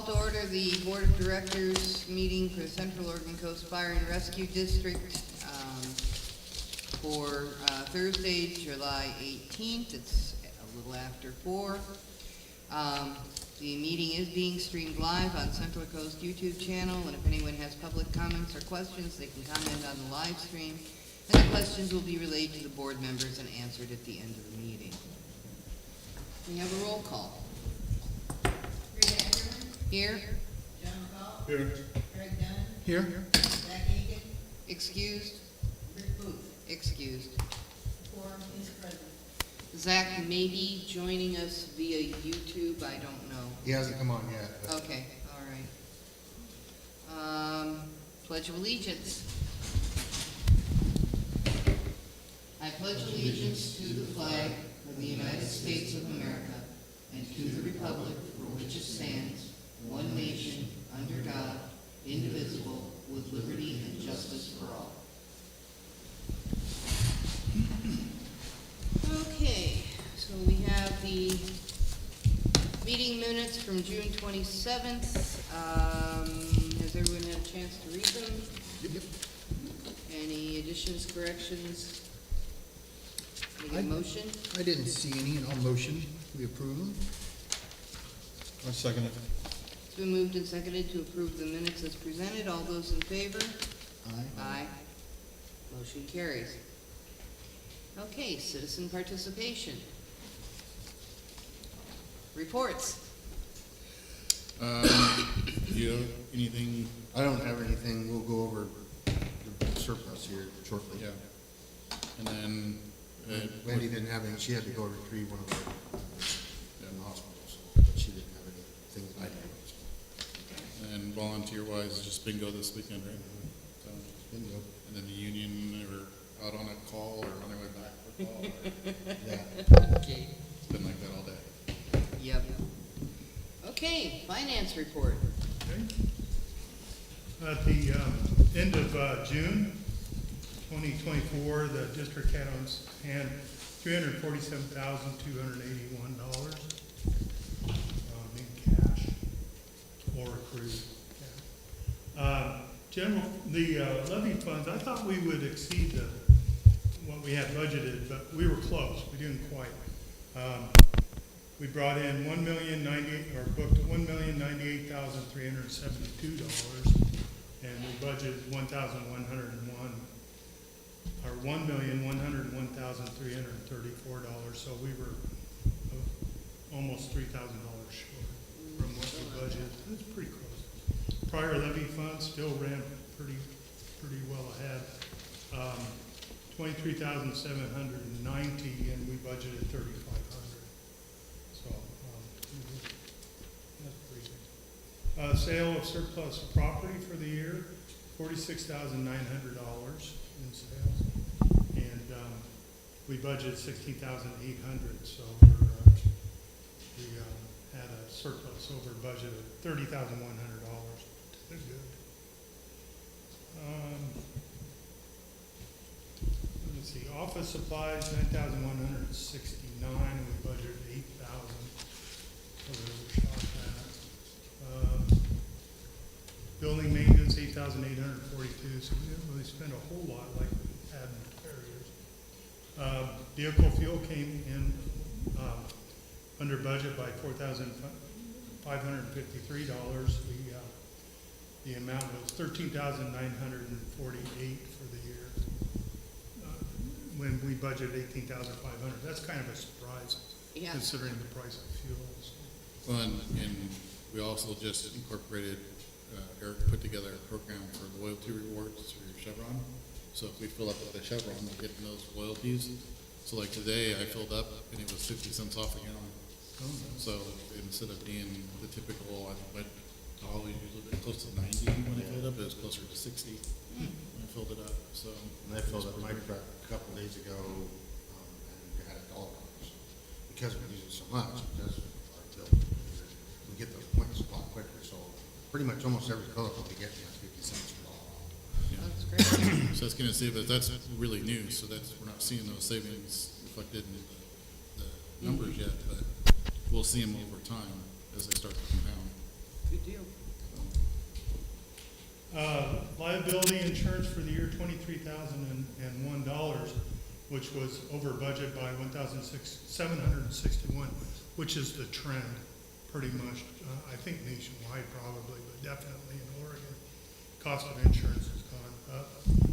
Call to order the Board of Directors meeting for the Central Oregon Coast Fire and Rescue District for Thursday, July 18th. It's a little after 4. The meeting is being streamed live on Central Coast YouTube channel, and if anyone has public comments or questions, they can comment on the live stream, and the questions will be relayed to the board members and answered at the end of the meeting. We have a roll call. Here. John McCall. Here. Craig Dunn. Here. Zach Egan. Excused. Rick Booth. Excused. Quorum is present. Zach may be joining us via YouTube, I don't know. He hasn't come on yet. but- Okay, all right. Pledge of Allegiance. I pledge allegiance to the flag of the United States of America and to the republic for which it stands, one nation, under God, indivisible, with liberty and justice for all. Okay, so we have the meeting minutes from June 27th. Has everyone had a chance to read them? Yep. Any additions, corrections? Can I get a motion? I didn't see any, and I'll motion, we approve them. I second it. It's been moved and seconded to approve the minutes as presented. All those in favor? Aye. Aye. Motion carries. Okay, citizen participation. Reports. You have anything? I don't have anything, we'll go over the surplus here shortly. Yeah. And then, Wendy didn't have any, she had to go retrieve one of her in the hospital, so, but she didn't have anything that I did. and volunteer-wise, it's just bingo this weekend, right? So, Bingo. and then the union, were out on a call or on their way back for a call. Or, Yeah. Okay. it's been like that all day. Yep. Okay, finance report. Okay. At the end of June 2024, the district had on hand $347,281 in cash or accrued cash. The levy funds, I thought we would exceed what we had budgeted, but we were close. We didn't quite. We brought in booked $1,098,372, and we budgeted $1,101, or $1,101,334. So we were almost $3,000 short from what we budgeted. That's pretty close. Prior levy funds still ran pretty well ahead. 23,790, and we budgeted 3,500. So, that's pretty good. Sale of surplus property for the year, $46,900 in sales. And, we budgeted 16,800, so we had a surplus over budget of $30,100. That's good. Let's see, office supplies, 9,169, and we budgeted 8,000. So we overshot that. Building maintenance, 8,842, so we didn't really spend a whole lot like we had in prior years. Vehicle fuel came in under budget by $4,553. The amount was $13,948 for the year. When we budgeted $18,500, that's kind of a surprise, Yeah. considering the price of fuel. So. Well, and we also just incorporated, Eric put together a program for loyalty rewards through Chevron. So if we fill up with the Chevron, we're getting those loyalties. So like today, I filled up and it was 50 cents off a gallon. So instead of being the typical, I went always usually been close to 90 when I filled up, it was closer to 60 when I filled it up. So And I filled up my truck a couple days ago, and had $1. Because we use it so much, because our bill, we get those points a lot quicker, so pretty much almost every fill up will be getting us 50 cents per gallon. yeah. That's great. So that's going to see, but that's really new. So we're not seeing those savings reflected in the numbers yet, but we'll see them over time as they start to compound. Good deal. Liability insurance for the year $23,001, which was over budget by $1,761, which is the trend, pretty much. I think nationwide probably, but definitely in Oregon. Cost of insurance has gone up.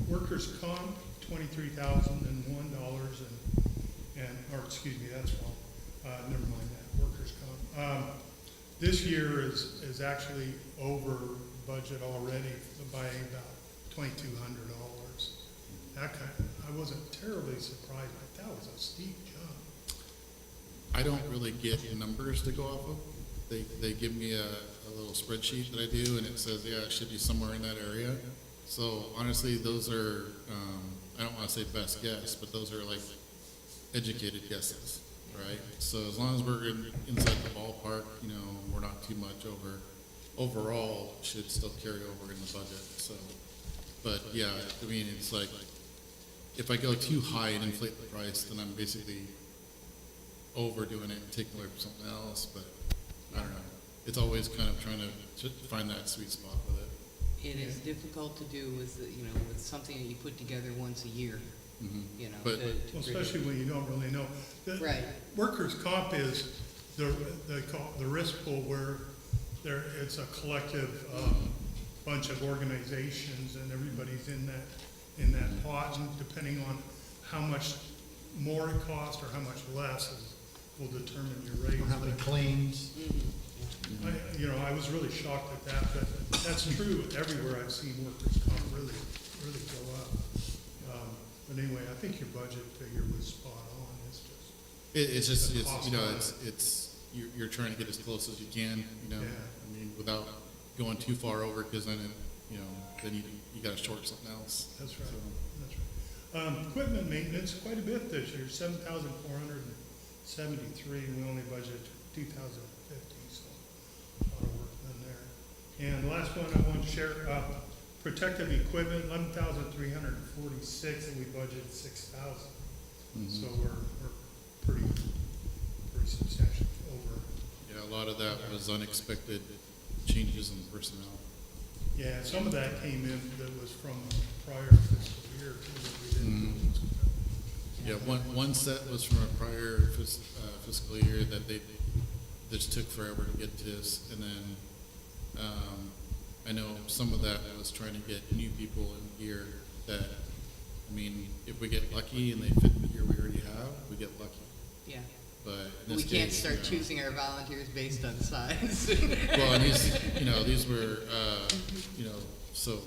Workers' comp, $23,001, or excuse me, that's wrong. Never mind that, workers' comp. This year is actually over budget already by about $2,200. I wasn't terribly surprised, but that was a steep jump. I don't really get numbers to go off of. They give me a little spreadsheet that I do, and it says, yeah, it should be somewhere in that area. So honestly, those are, I don't want to say best guess, but those are like educated guesses, right? So as long as we're inside the ballpark, you know, we're not too much over. Overall, it should still carry over in the budget. So, but yeah, I mean, it's like if I go too high and inflate the price, then I'm basically overdoing it and taking away from something else. But I don't know. It's always kind of trying to find that sweet spot with it. It is difficult to do with, with something that you put together once a year, But- to Well, especially when you don't really know. The Right. Workers' comp is the risk pool where it's a collective bunch of organizations and everybody's in that pot, and depending on how much more it costs or how much less will determine your rates. Or how many claims. I was really shocked at that, but that's true everywhere I've seen workers' comp really go up. But anyway, I think your budget figure was spot on. It's just, the it's, cost you know, of it's, you're trying to get as close as you can, Yeah. I mean, without going too far over, because then, then you gotta short something else. That's right, So, that's right. Equipment maintenance, quite a bit this year, 7,473, we only budgeted 2,050, so a lot of work done there. And the last one I want to share, protective equipment, 11,346, and we budgeted 6,000. So we're pretty substantial over. Yeah, a lot of that was unexpected changes in personnel. Yeah, some of that came in that was from prior fiscal year too, that we didn't. Yeah, one set was from a prior fiscal year that they just took forever to get to us, and then I know some of that was trying to get new people in gear that, I mean, if we get lucky and they fit the gear we already have, we get lucky. Yeah. But in We this can't case, start choosing our volunteers based on size. Well, and these were, so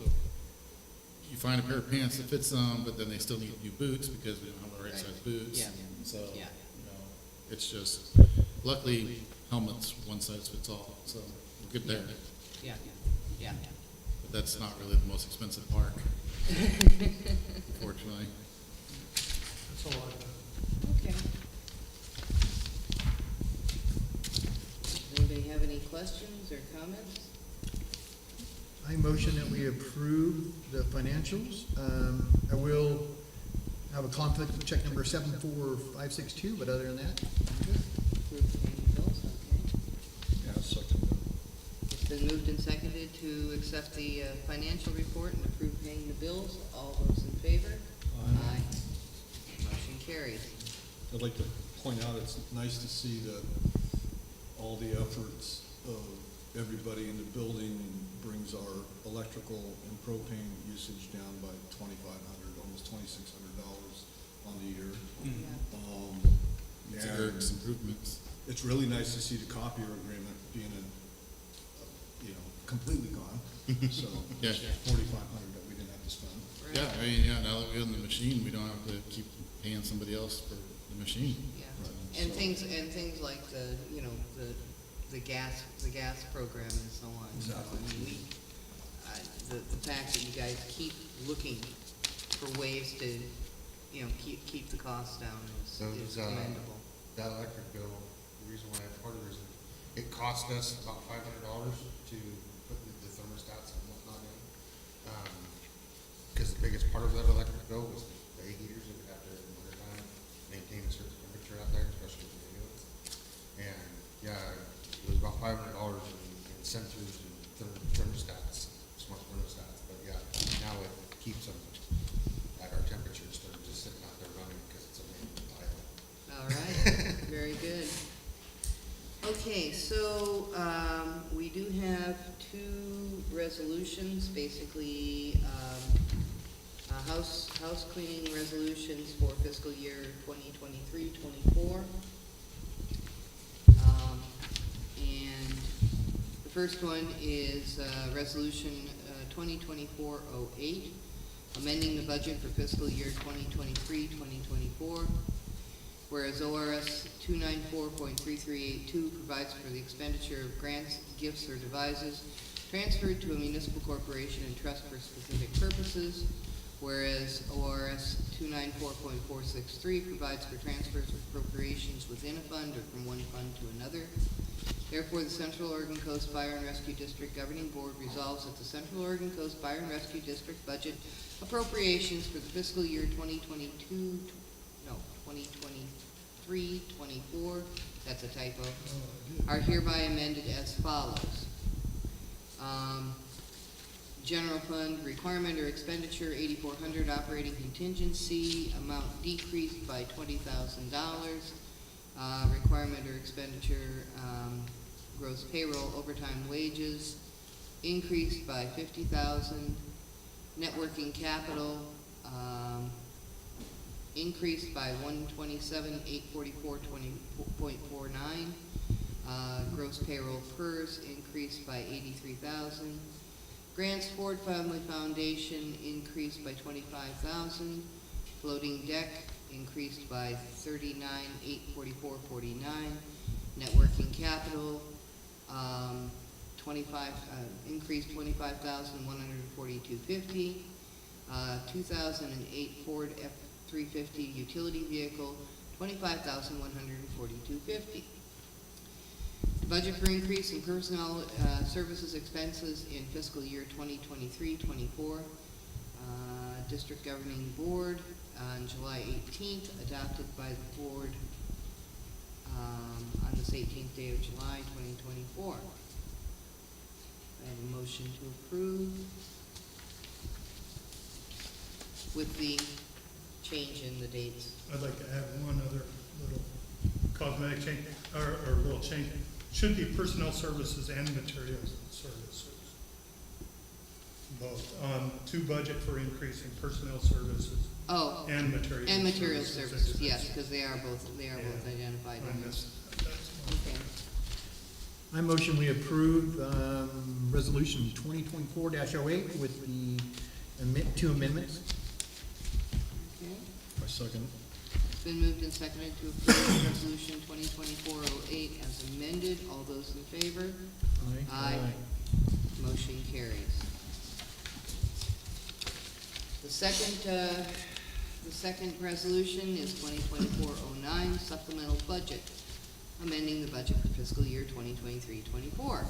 you find a pair of pants that fits them, but then they still need new boots because we don't have the right size boots. Yeah. So, Yeah. it's just, luckily, helmets, one size fits all, so we're good there. Yeah, yeah. But that's not really the most expensive part, unfortunately. That's all I've done. Okay. Does anybody have any questions or comments? I motion that we approve the financials. I will have a conflict with check number 74562, but other than that, I'm good. Approve paying bills, okay. Yeah, second. It's been moved and seconded to accept the financial report and approve paying the bills. All those in favor? Aye. Motion carries. I'd like to point out, it's nice to see that all the efforts of everybody in the building brings our electrical and propane usage down by $2,500, almost $2,600 on the year. It's And Eric's improvements. it's really nice to see the copier agreement being, completely gone. So, Yeah. $4,500 that we didn't have to spend. Right. Yeah, I mean, now that we own the machine, we don't have to keep paying somebody else for the machine. Yeah. Right. And things like the gas program and so on. So, Exactly. I mean, the fact that you guys keep looking for ways to, keep the costs down is commendable. That electric bill, the reason why, part of the reason, it cost us about $500 to put the thermostats and whatnot in. Because the biggest part of that electric bill was the heaters that we have to, in the wintertime, maintain a certain temperature out there, especially with the units. And, yeah, it was about $500 in incentives and resolutions, basically, house cleaning resolutions for fiscal year 2023-24. And the first one is Resolution 2024-08, amending the budget for fiscal year 2023-2024, whereas ORS 294.3382 provides for the expenditure of grants, gifts, or devises transferred to a municipal corporation and trust for specific purposes, whereas ORS 294.463 provides for transfers of appropriations within a fund or from one fund to another. Therefore, the Central Oregon Coast Fire and Rescue District Governing Board resolves that the Central Oregon Coast Fire and Rescue District budget appropriations for the fiscal year 2023-24, that's a typo, are hereby amended as follows. General fund requirement or expenditure 8,400, operating contingency amount decreased by $20,000. Requirement or expenditure, gross payroll, overtime wages increased by $50,000. Networking capital increased by $127,844.49. Gross payroll PERS increased by $83,000. Grants Ford Family Foundation increased by $25,000. Floating deck increased by $39,844.49. Networking capital increased $25,142.50. 2008 Ford F-350 utility vehicle, $25,142.50. Budget for increase in personnel services expenses in fiscal year 2023-24. District Governing Board on July 18th, adopted by the board on this 18th day of July 2024. I have a motion to approve with the change in the dates. I'd like to add one other little cosmetic change, or little change. Should be personnel services and materials services. Both, to budget for increasing personnel services Oh, and materials. and material services, yes, expenses. because they are both identified I in this. missed that. That's one. Okay. I motion we approve Resolution 2024-08 with the two amendments. Okay. I second. It's been moved and seconded to approve Resolution 2024-08 as amended. All those in favor? Aye. Motion carries. The second resolution is 2024-09, supplemental budget, amending the budget for fiscal year 2023-24.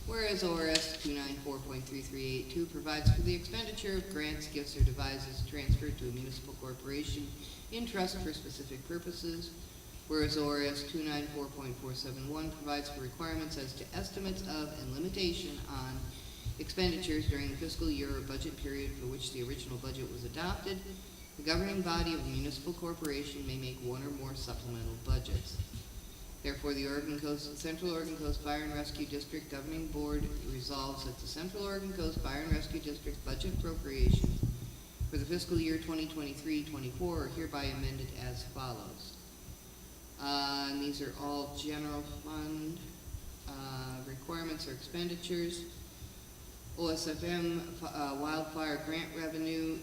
Whereas ORS 294.3382 provides for the expenditure of grants, gifts, or devises transferred to a municipal corporation in trust for specific purposes. Whereas ORS 294.471 provides for requirements as to estimates of and limitation on expenditures during the fiscal year or budget period for which the original budget was adopted, the governing body of a municipal corporation may make one or more supplemental budgets. Therefore, the Central Oregon Coast Fire and Rescue District Governing Board resolves that the Central Oregon Coast Fire and Rescue District budget appropriations for the fiscal year 2023-24 are hereby amended as follows. And these are all general fund requirements or expenditures. OSFM wildfire grant revenue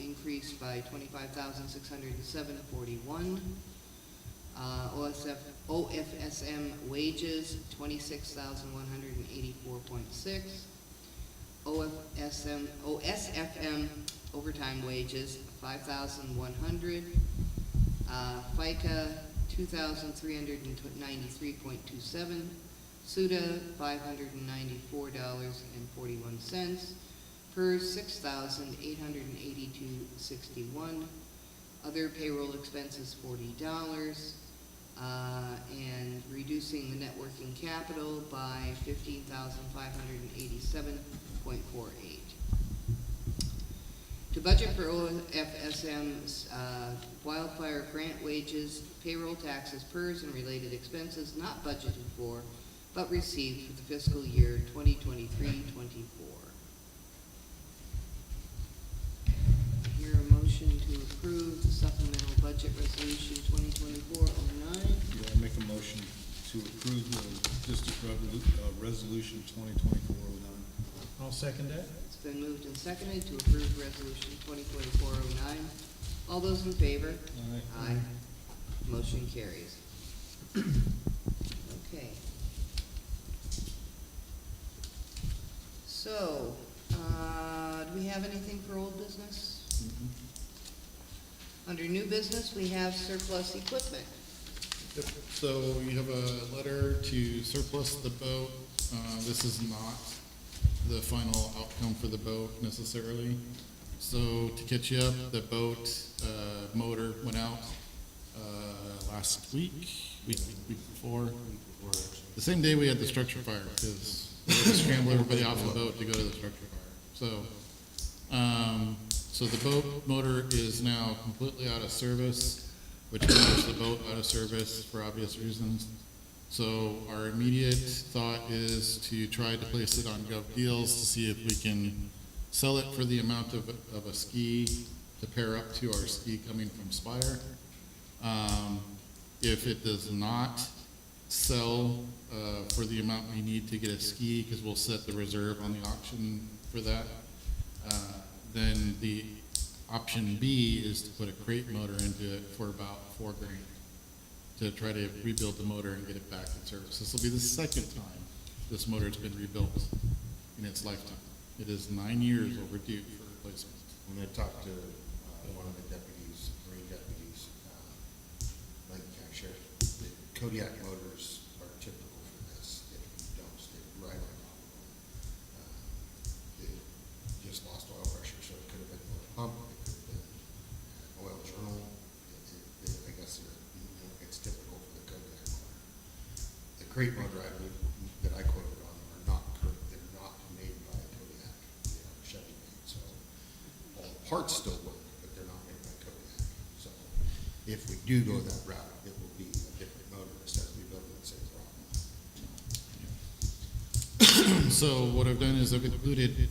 increased by $25,607.41. OFSM wages, $26,184.6. OSFM overtime wages, $5,100. FICA, $2,393.27. SUDA, $594.41. PERS, $6,882.61. Other payroll expenses, $40. And reducing the net working capital by $15,587.48. To budget for OFSM's wildfire grant wages, payroll taxes, PERS, and related expenses not budgeted for but received for the fiscal year 2023-24. Hear a motion to approve the supplemental budget resolution 2024-09. Yeah, I make a motion to approve the district resolution 2024-09. I'll second that. It's been moved and seconded to approve resolution 2024-09. All those in favor? Aye. Aye. Motion carries. Okay. So, do we have anything for old business? Under new business, we have surplus equipment. Yep. So you have a letter to surplus the boat. This is not the final outcome for the boat necessarily. So to catch you up, the boat motor went out last week before. The same day we had the structure fire, because we had to scramble everybody off the boat to go to the structure fire. So the boat motor is now completely out of service, which renders the boat out of service for obvious reasons. So our immediate thought is to try to place it on GovDeals to see if we can sell it for the amount of a ski to pair up to our ski coming from Spire. If it does not sell for the amount we need to get a ski, because we'll set the reserve on the auction for that, then the option B is to put a crate motor into it for about $4,000 to try to rebuild the motor and get it back in service. This will be the second time this motor has been rebuilt in its lifetime. It is 9 years overdue for replacement. When I talked to one of the deputies, Marine deputies, like Sheriff, the Kodiak motors are typical for this if you don't stay right on top of them. It just lost oil pressure, so it could have been oil pump, it could have been oil journal. I guess it's typical for the Kodiak motor. The crate motor that I quoted on are not correct. They're not made by Kodiak. They are Chevy made, so all the parts still work, but they're not made by Kodiak. So if we do go that route, it will be a different motor instead of rebuilding the same problem. So what I've done is I've included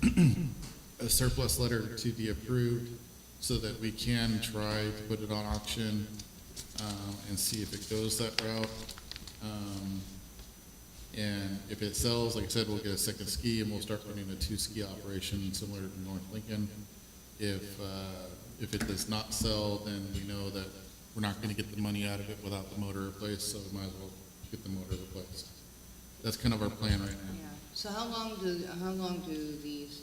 a surplus letter to be approved so that we can try to put it on auction and see if it goes that route. And if it sells, like I said, we'll get a second ski and we'll start running a 2-ski operation similar to North Lincoln. If it does not sell, then we know that we're not going to get the money out of it without the motor replaced, so we might as well get the motor replaced. That's kind of our plan right now. Yeah. So how long do these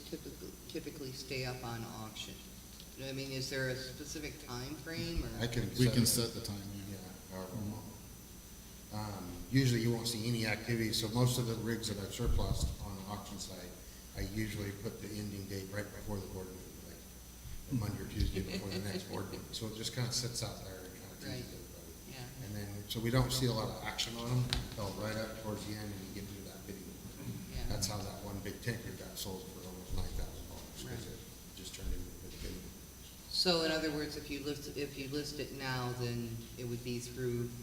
typically stay up on auction? I mean, is there a specific time frame or? We can set the time, yeah. Yeah, however long. Usually you won't see any activity, so most of the rigs that I've surplused on the auction site, I usually put the ending date right before the board meeting, like a Monday or Tuesday before the next board meeting. So it just kind of sits out there and kind of Right. teases everybody. Yeah. And then, so we don't see a lot of action on them until right up towards the end and you get into that bidding. Yeah. That's how that one big tanker got sold for almost $9,000 because Right. it just turned into a big bidding. So in other words, if you list it now, then it would be through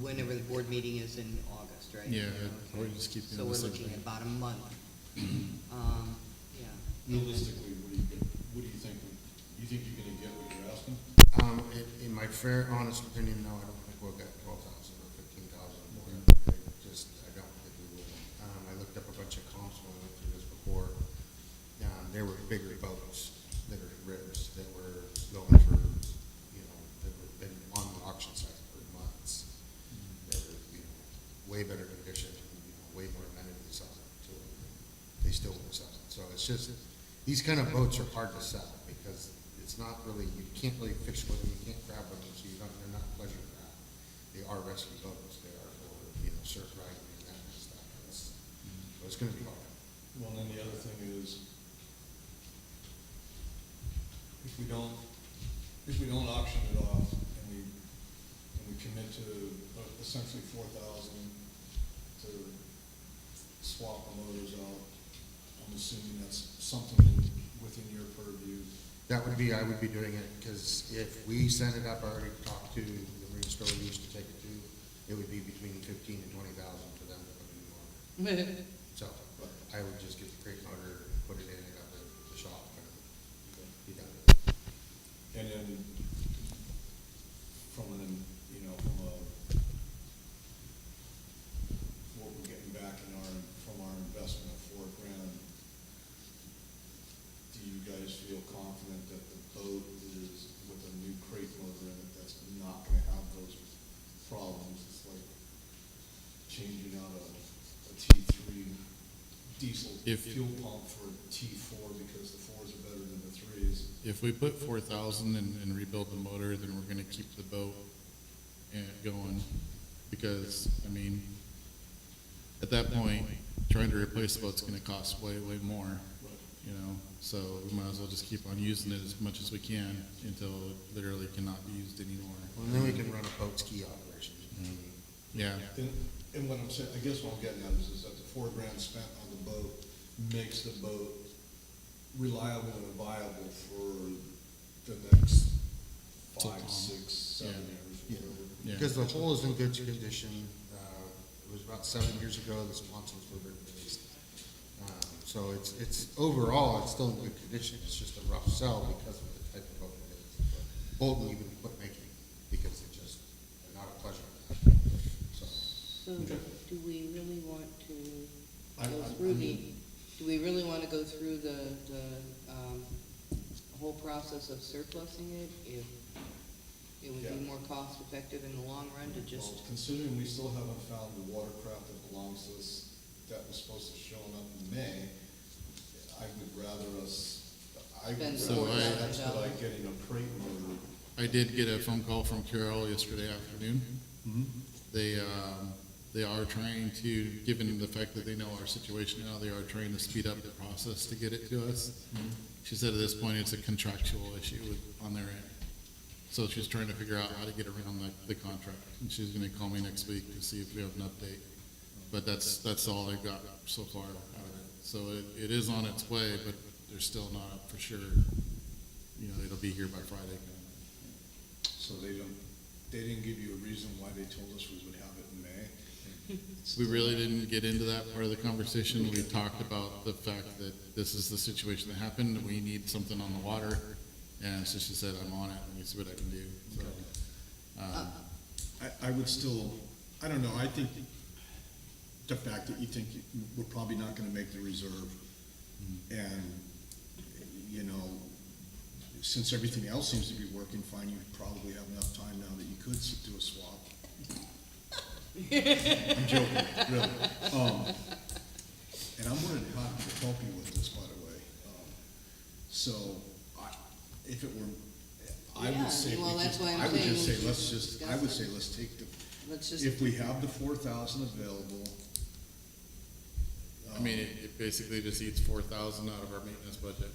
whenever the board meeting is in August, right? Yeah, Okay. or just keep doing So the we're same looking thing. at about a month. Yeah. Realistically, what do you think? You think you're gonna get what you're asking? In my fair, honest opinion, no, I don't think we'll get 12,000 or 15,000 more. I don't think we will. I looked up a bunch of comps when I went through this before. There were bigger boats that are ribs that were going for, that were been on the auction site for months. They were, way better condition, way more amenities on it to them. They still won't sell it. So it's just, these kind of boats are hard to sell because it's not really, you can't really fish with them, you can't grab with them, so they're not pleasure craft. They are rescue boats, they are for, surf riding and that kind of stuff. So it's gonna be hard. Well, and then the other thing is, if we don't auction it off and we commit to essentially 4,000 to swap the motors out, I'm assuming that's something within your purview. That would be, I would be doing it, because if we send it up, I already talked to the marine store we used to take it to, it would be between 15 and 20,000 for them to put a new motor So, but I would just get the crate motor, put it in and have the shop and be done. And then from what we're getting back from our investment of $4,000, do you guys feel confident that the boat is, with a new crate motor in it, that's not gonna have those problems? It's like changing out a T3 diesel If- fuel pump for a T4 because the 4s are better than the 3s. If we put 4,000 and rebuild the motor, then we're gonna keep the boat going, because, I mean, at that point, trying to replace the boat's gonna cost way, way more, you know? So we might as well just keep on using it as much as we can until it literally cannot be used anymore. Well, and then we can run a boat ski operation. Yeah, And what I'm saying, I guess what I'm getting at is that the $4,000 spent on the boat makes the boat reliable and viable for the next So 5, long. 6, 7 years, whatever. yeah. Because the hull is in good condition. It was about 7 years ago, the sponsons were replaced. So it's overall, it's still in good condition. It's just a rough sell because of the type of boat it is. Bolton even quit making it because they're not a pleasure. So, So, do we really want to I- go I- through I the, mean- do we really want to go through the whole process of surplusing it if it would be Yeah. more cost effective in the long run to just, Well, considering we still haven't found the watercraft that belongs to us, that was supposed to show up in May, I would rather Spend So I- expedite getting a crate motor. I did get a phone call from Carol yesterday afternoon. They are trying to, given the fact that they know our situation now, they are trying to speed up the process to get it to us. She said at this point, it's a contractual issue on their end. So she's trying to figure out how to get around the contract. And she's gonna call me next week to see if we have an update. But that's all I've got so far out of it. So it is on its way, but they're still not for sure. You know, it'll be here by Friday. So they didn't give you a reason why they told us we would have it in May? We really didn't get into that part of the conversation. We talked about the fact that this is the situation that happened, we need something on the water. And so she said, I'm on it, let me see what I can do. So, I would still, I don't know, I think the fact that you think we're probably not gonna make the reserve, and, you know, since everything else seems to be working fine, you probably have enough time now that you could do a swap. I'm joking, really. And I'm more than happy to help you with this, by the way. So, if it were, I Yeah, would say, well, that's why I'm I would just saying say, we let's should just, I discuss would it. say, let's take the, let's just, if we have the 4,000 available. I mean, it basically just eats 4,000 out of our maintenance budget.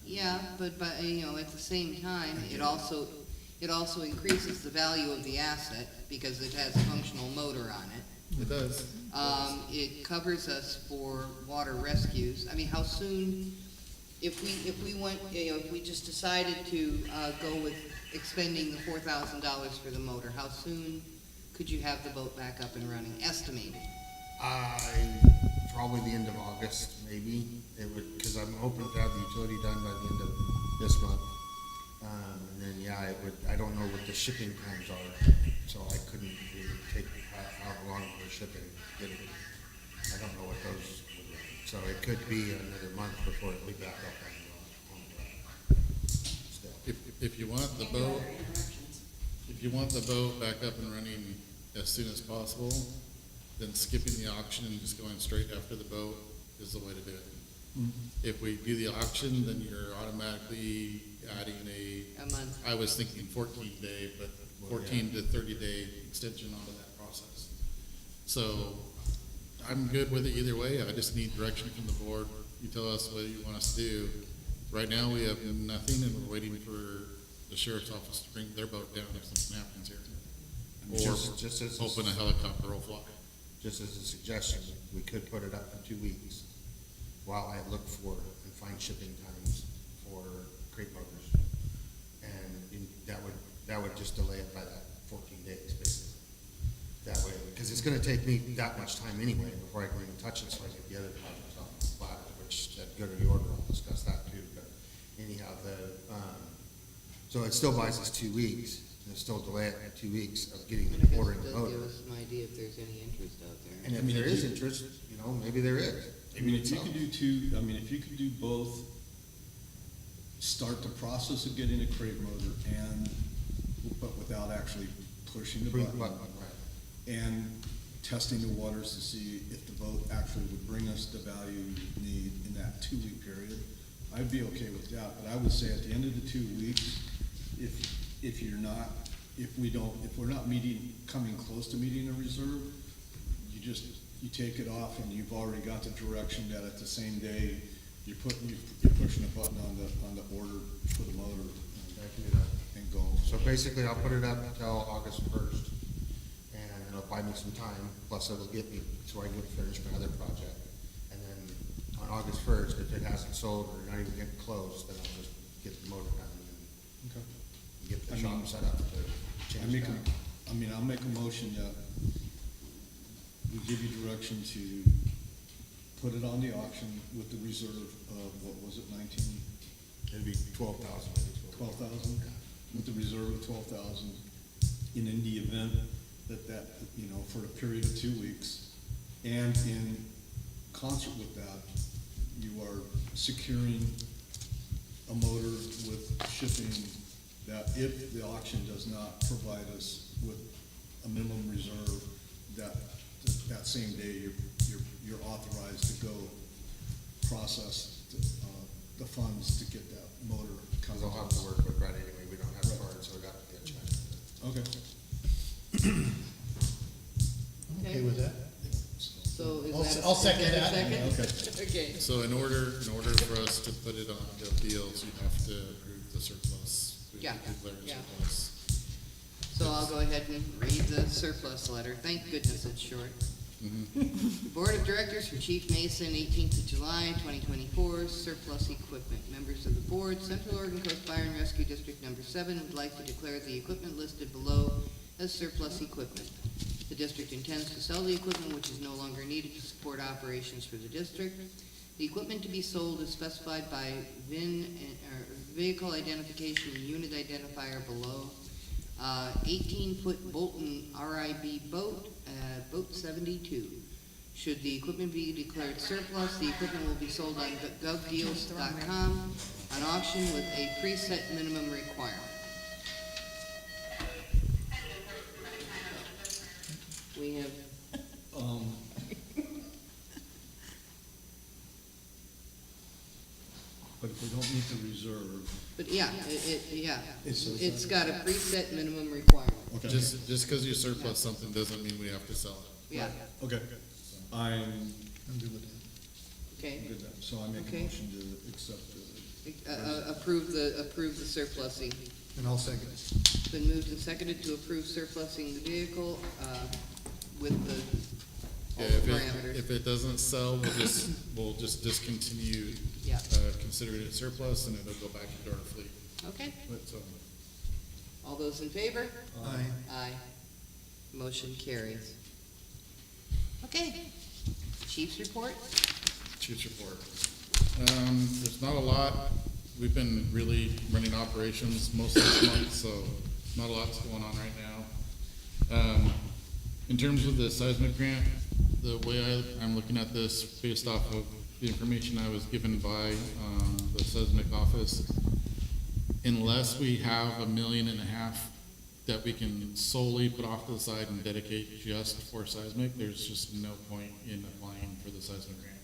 yeah, but, you know, at the same time, it also increases the value of the asset because it has a functional motor on it. It does. It covers us for water rescues. I mean, how soon, if we went, you know, if we just decided to, go with expending the $4,000 for the motor, how soon could you have the boat back up and running, estimated? Probably the end of August, maybe. It would, because I'm hoping to have the utility done by the end of this month. And then, yeah, it would, I don't know what the shipping times are, so I couldn't really take how long we're shipping, getting. I don't know what those would be. So it could be another month before it will be back up on the still. If you want the boat, if you want the boat back up and running as soon as possible, then skipping the auction and just going straight after the boat is the way to do it. If we do the auction, then you're automatically adding A month? I was thinking 14 day, but 14 to 30 day extension onto that process. So I'm good with it either way. I just need direction from the board. You tell us what you want us to do. Right now, we have nothing and we're waiting for the sheriff's office to bring their boat down if something happens here. Or Just as hoping a helicopter will fly. Just as a suggestion, we could put it up in 2 weeks while I look for and find shipping times for crate motors. And that would just delay it by that 14 days, basically. That way, because it's gonna take me that much time anyway before I can even touch it, so I get the other projects off the platter, which, that go to the order, I'll discuss that too, but anyhow, so it still buys us 2 weeks, and it's still delay it at 2 weeks of getting, And I guess ordering it the does motor. give us some idea if there's any interest out there. And if I mean, there if is you- interest, maybe there is. I mean, if you could do two, I mean, if you could do both, start the process of getting a crate motor but without actually pushing the Bring button. the button, right. And testing the waters to see if the boat actually would bring us the value we need in that 2-week period, I'd be okay with that, but I would say at the end of the 2 weeks, if we're not coming close to meeting a reserve, you take it off and you've already got the direction that at the same day, you're pushing a button on the order for the motor I can do that. and go. So basically, I'll put it up until August 1st, and it'll buy me some time, plus it'll get me, so I can finish my other project. And then on August 1st, if it hasn't sold or not even getting close, then I'll just get the motor done and Okay. get the I shop mean, set up to change it out. I'll make a motion that we give you direction to put it on the auction with the reserve of, what was it, 19? It'd be 12,000. 12,000, with the reserve of 12,000, in the event that, for a period of 2 weeks. And in concert with that, you are securing a motor with shipping that if the auction does not provide us with a minimum reserve, that same day, you're authorized to go process the funds to get that motor Because coming. I'll have to work with Brett anyway, we don't have a card, so we got to get a check. Okay. Okay with that? So is I'll- that? I'll is second a that. second? Okay. So in order for us to put it on the deals, you have to approve the surplus. We Yeah, declare it yeah. surplus. So I'll go ahead and read the surplus letter. Thank goodness it's short. Mhm. The Board of Directors for Chief Mason, 18th of July, 2024, surplus equipment. Members of the Board, Central Oregon Coast Fire and Rescue District Number 7 would like to declare the equipment listed below as surplus equipment. The district intends to sell the equipment which is no longer needed to support operations for the district. The equipment to be sold is specified by vehicle identification unit identifier below. 18-foot Bolton RIB boat, boat 72. Should the equipment be declared surplus, the equipment will be sold on govdeals.com on auction with a preset minimum requirement. We have, But if we don't meet the reserve, but yeah, yeah, It says it's that. got a preset minimum requirement, okay. Just because you surplus something doesn't mean we have to sell it. yeah, Okay, I'm I'm good with that. okay. good then, so I make a Okay. motion to accept the. Approve the surplusing. And I'll second it. It's been moved and seconded to approve surplusing the vehicle, with all Yeah, the parameters. if it doesn't sell, we'll just discontinue, Yeah. consider it surplus, and it'll go back into our fleet. Okay, So, all those in favor? Aye. Aye. Motion carries. Okay, chief's report? Chief's report. There's not a lot. We've been really running operations most of this month, so not a lot's going on right now. In terms of the seismic grant, the way I'm looking at this, based off of the information I was given by, the seismic office, unless we have $1.5 million that we can solely put off to the side and dedicate just for seismic, there's just no point in applying for the seismic grant.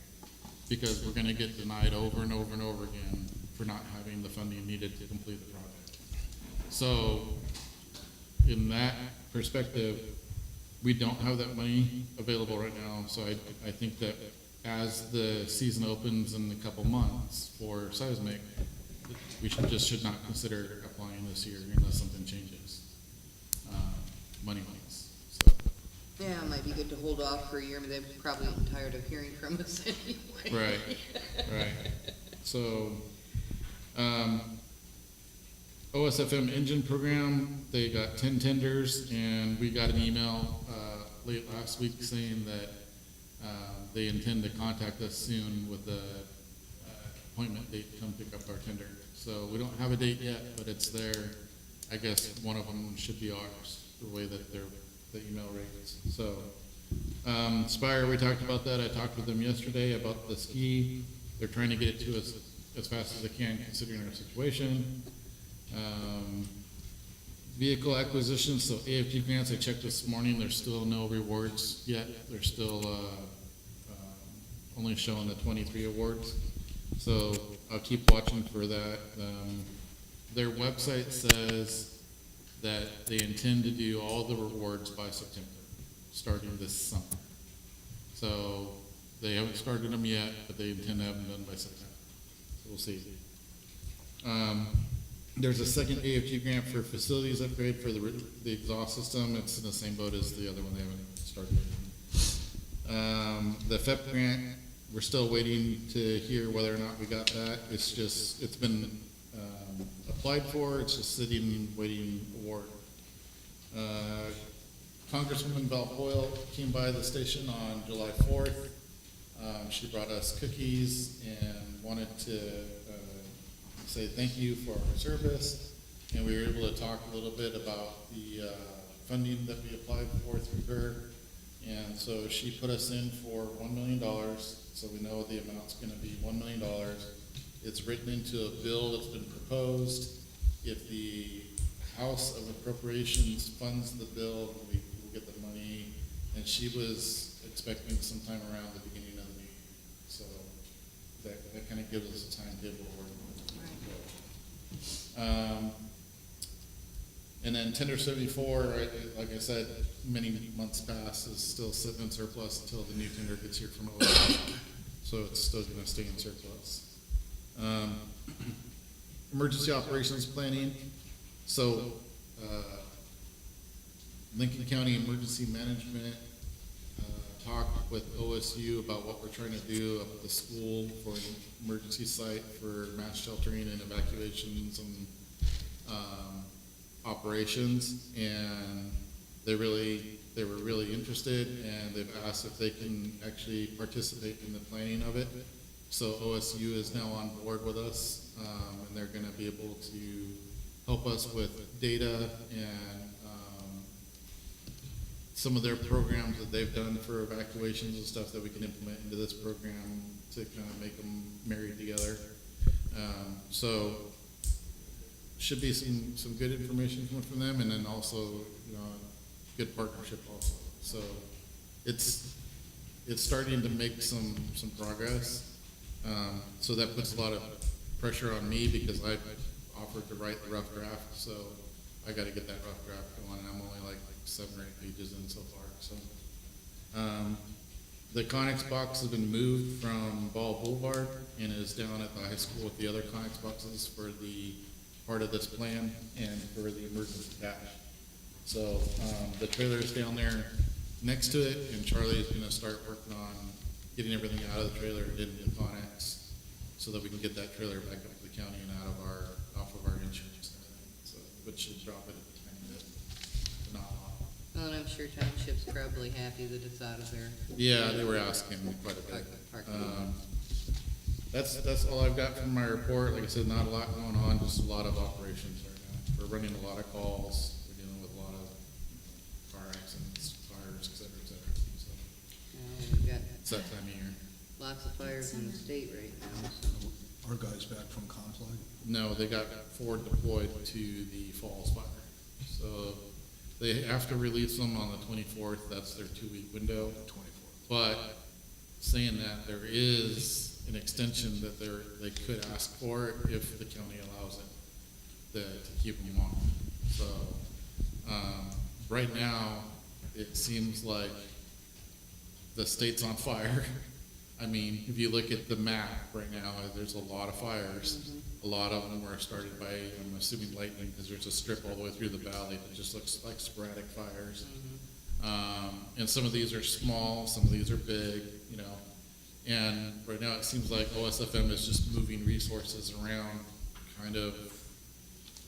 Because we're gonna get denied over and over and over again for not having the funding needed to complete the project. So, in that perspective, we don't have that money available right now, so I think that as the season opens in a couple months for seismic, we should not consider applying this year unless something changes, money-wise, so. Yeah, it might be good to hold off for a year, but they're probably tired of hearing from us anyway. Right. So, OSFM engine program, they got 10 tenders, and we got an email, late last week saying that they intend to contact us soon with a appointment date to come pick up our tender. So we don't have a date yet, but it's there. I guess one of them should be ours, the way that the email reads. So, Spire, we talked about that. I talked with them yesterday about the ski. They're trying to get it to us as fast as they can, considering our situation. Vehicle acquisition, so AFG grants, I checked this morning, there's still no rewards yet. They're still only showing the 23 awards. So I'll keep watching for that. Their website says that they intend to do all the rewards by September, starting this summer. So they haven't started them yet, but they intend to have them done by September. So we'll see. There's a second AFG grant for facilities upgrade for the exhaust system. It's in the same boat as the other one. They haven't started. The FEP grant, we're still waiting to hear whether or not we got that. It's been applied for. It's just sitting, waiting award. Congresswoman Val Hoyle came by the station on July 4th. She brought us cookies and wanted to say thank you for our service, and we were able to talk a little bit about the funding that we applied for through her, and so she put us in for $1 million, so we know the amount's going to be $1 million. It's written into a bill that's been proposed. If the House of Appropriations funds the bill, we will get the money, and she was expecting sometime around the beginning of the new year, so that kind of gives us a timetable where we're and then tender 74, right, like I said, many months past, is still sitting in surplus until the new tender gets here from OSU. So it's still going to stay in surplus. Emergency operations planning. So Lincoln County Emergency Management talked with OSU about what we're trying to do up at the school for an emergency site for mass sheltering and evacuations and operations, and they were really interested, and they've asked if they can actually participate in the planning of it. So OSU is now on board with us, and they're going to be able to help us with data and some of their programs that they've done for evacuations and stuff that we can implement into this program to kind of make them married together. So should be some good information coming from them, and then also, good partnership also. So it's starting to make some progress. So that puts a lot of pressure on me because I offered to write the rough draft, so I got to get that rough draft going, and I'm only like 7 or 8 pages in so far. So the Connex box has been moved from Ball Boulevard and is down at the high school with the other Connex boxes for the part of this plan and for the emergency cash. So the trailer is down there next to it, and Charlie is going to start working on getting everything out of the trailer and into the Connex so that we can get that trailer back up to the county and off of our insurance and everything. So, which should drop it a tiny bit, but not a lot. Well, and I'm sure Township's probably happy that it's out of there. Yeah, they were asking me quite a bit. That's all I've got from my report. Like I said, not a lot going on, just a lot of operations right now. We're running a lot of calls. We're dealing with a lot of car accidents, fires, et cetera, et cetera. So We've got it's that time of year. lots of fires in the state right now, so. Our guys back from Conflag? No, they got forward deployed to the Falls Fire. So they have to release them on the 24th. That's their 2-week window. 24th. But saying that, there is an extension that they could ask for if the county allows it to keep them on. So right now, it seems like the state's on fire. I mean, if you look at the map right now, there's a lot of fires. A lot of them were started by, I'm assuming lightning, because there's a strip all the way through the valley that just looks like sporadic fires. And some of these are small, some of these are big, and right now it seems like OSFM is just moving resources around kind of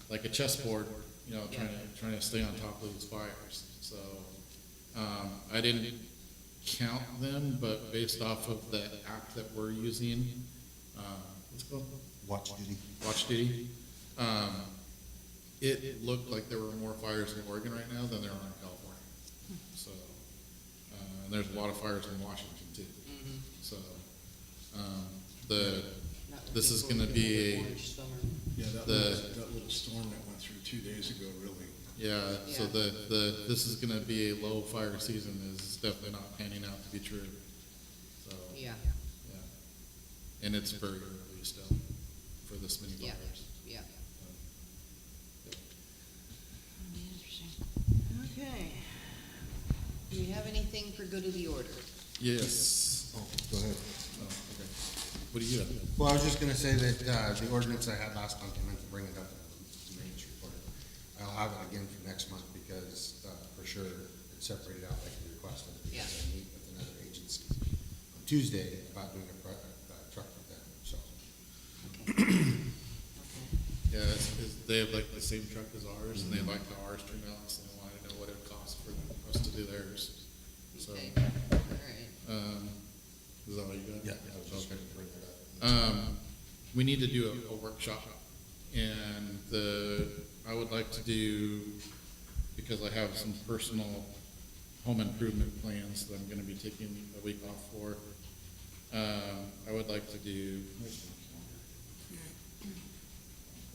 like a chessboard, trying to stay on top of these fires. So I didn't count them, but based off of the app that we're using, what's it called? Watch duty. Watch Duty, it looked like there were more fires in Oregon right now than there are in California. So, and there's a lot of fires in Washington too. Mhm. So, Not with this is people gonna doing be the a, orange summer. Yeah, The- that little storm that went through 2 days ago, really. yeah, so Yeah. this is gonna be a low fire season is definitely not panning out to be true. So, Yeah, yeah. And it's very early still for this many Yeah. fires. yeah. Yep. Okay. Do we have anything for good of the order? Yes. Oh, go ahead. Oh, okay. What do you have? Well, I was just gonna say that, the ordinance I had last month, I meant to bring it up in the maintenance report. I'll have it again for next month because, for sure, it's separated out like you requested. Yeah. Because I meet with another agency on Tuesday about doing a truck with them, so. Okay. Yeah, they have like the same truck as ours, and they like how ours turned out, so they wanted to know what it would cost for us to do theirs. So, Okay, all right. is that all you got? Yeah, I was just Okay. gonna bring that up. We need to do a workshop, and I would like to do, because I have some personal home improvement plans that I'm gonna be taking a week off for. I would like to do, where's my calendar?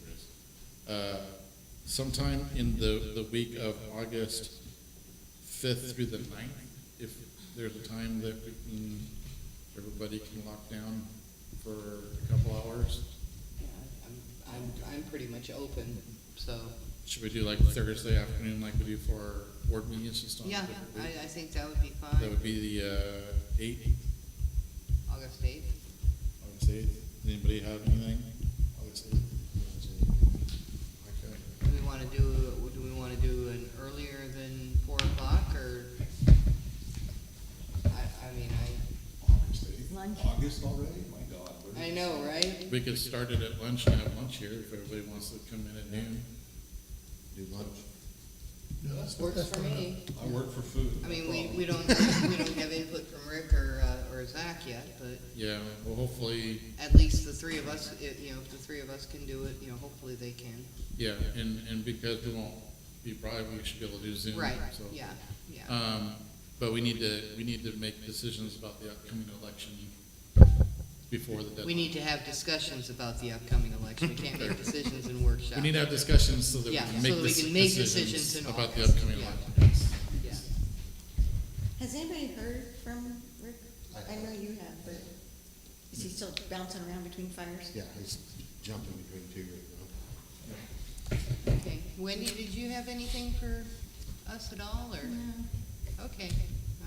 There it is. Sometime in the week of August 5th through the 9th, if there's a time that everybody can lock down for a couple hours. Yeah, I'm pretty much open, so, Should we do like Thursday afternoon like we do for our board meetings and stuff? yeah, I think that would be That fine. would be the 8th, August 8th. August 8th. Anybody have anything? August 8th. Okay. Do we want to do an earlier than 4 o'clock, or? I mean, August 8th? Lunch. August already? My God. what I is- know, right? We could start it at lunch and have lunch here if everybody wants to come in at noon. Do lunch. No, Works for me. I work for food. I mean, no we problem. don't have input from Rick or Zach yet, but Yeah, well, hopefully, at least the three of us, if the three of us can do it, hopefully they can. yeah, and because we won't be probably, we should be able to do Zoom. Right, so. yeah, yeah. But we need to make decisions about the upcoming election before the deadline. We need to have discussions about the upcoming election. We can't make decisions in workshops. We need to have discussions so that we Yeah, can so make that we can make decisions in about the August. upcoming Yeah. election. Yeah. Has anybody heard from Rick? I I know you have, but is he still bouncing around between fires? Yeah, he's jumping between two right now. Okay. Wendy, did you have anything for us at all, or? No. Okay,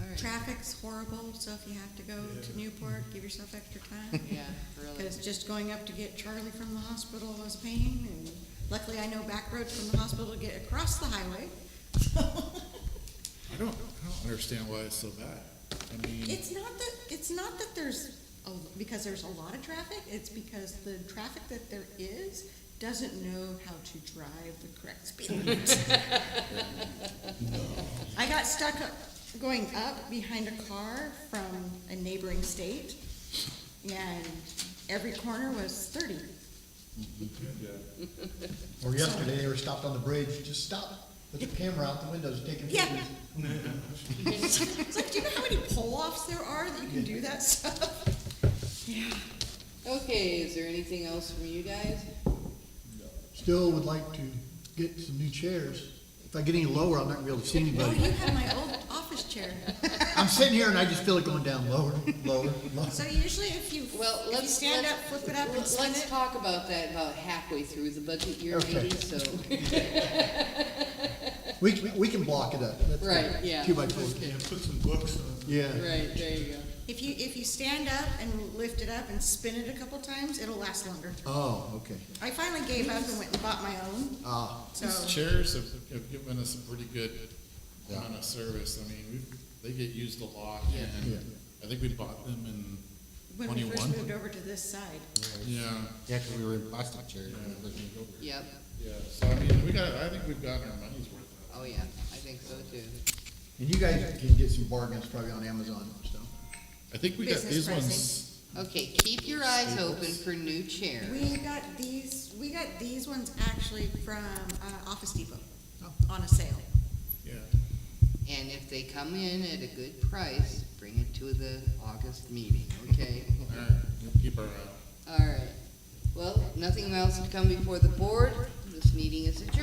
all right. Traffic's horrible, so if you have to go to Newport, give yourself extra time. Yeah, really. Because just going up to get Charlie from the hospital was a pain, and luckily I know back roads from the hospital to get across the highway. I don't understand why it's so bad. I mean, It's not that there's, because there's a lot of traffic, it's because the traffic that there is doesn't know how to drive the correct speed limit. I got stuck going up behind a car from a neighboring state, and every corner was 30. Or yesterday, they were stopped on the bridge, just stop, put the camera out the windows, taking Yeah. pictures. It's like, do you know how many pull-offs there are that you can do that stuff? Yeah. Okay, is there anything else from you guys? Still would like to get some new chairs. If I get any lower, I'm not gonna be able to see Oh, anybody. you have my old office chair. I'm sitting here and I just feel it going down lower, lower, lower. So usually if you stand up, flip it up and spin Let's it. talk about that about halfway through the budget year, Okay. maybe, so. We can block it up. That's Right, fine. yeah. 2x4. Yeah, put some books on. Yeah. Right, there you go. If you stand up and lift it up and spin it a couple times, it'll last longer. Oh, okay. I finally gave up and went and bought my own, Ah, so. these chairs have given us a pretty good Yeah. amount of service. I mean, they get used a lot, Yeah. and I think we bought them in When we first 21. moved over to this side. Yeah, Yeah, because we were in plastic chairs when we first moved over. Yep, yeah. So I mean, I think we've gotten our money's worth. oh yeah, I think so too. And you guys can get some bargains probably on Amazon and stuff. I think we got Business these pricing. ones. Okay, keep your eyes open for new chairs. We got these ones actually from, Office Depot Oh. on a sale. Yeah. And if they come in at a good price, bring it to the August meeting, okay? All right, we'll keep our eye out. All right. Well, nothing else to come before the board. This meeting is adjourned.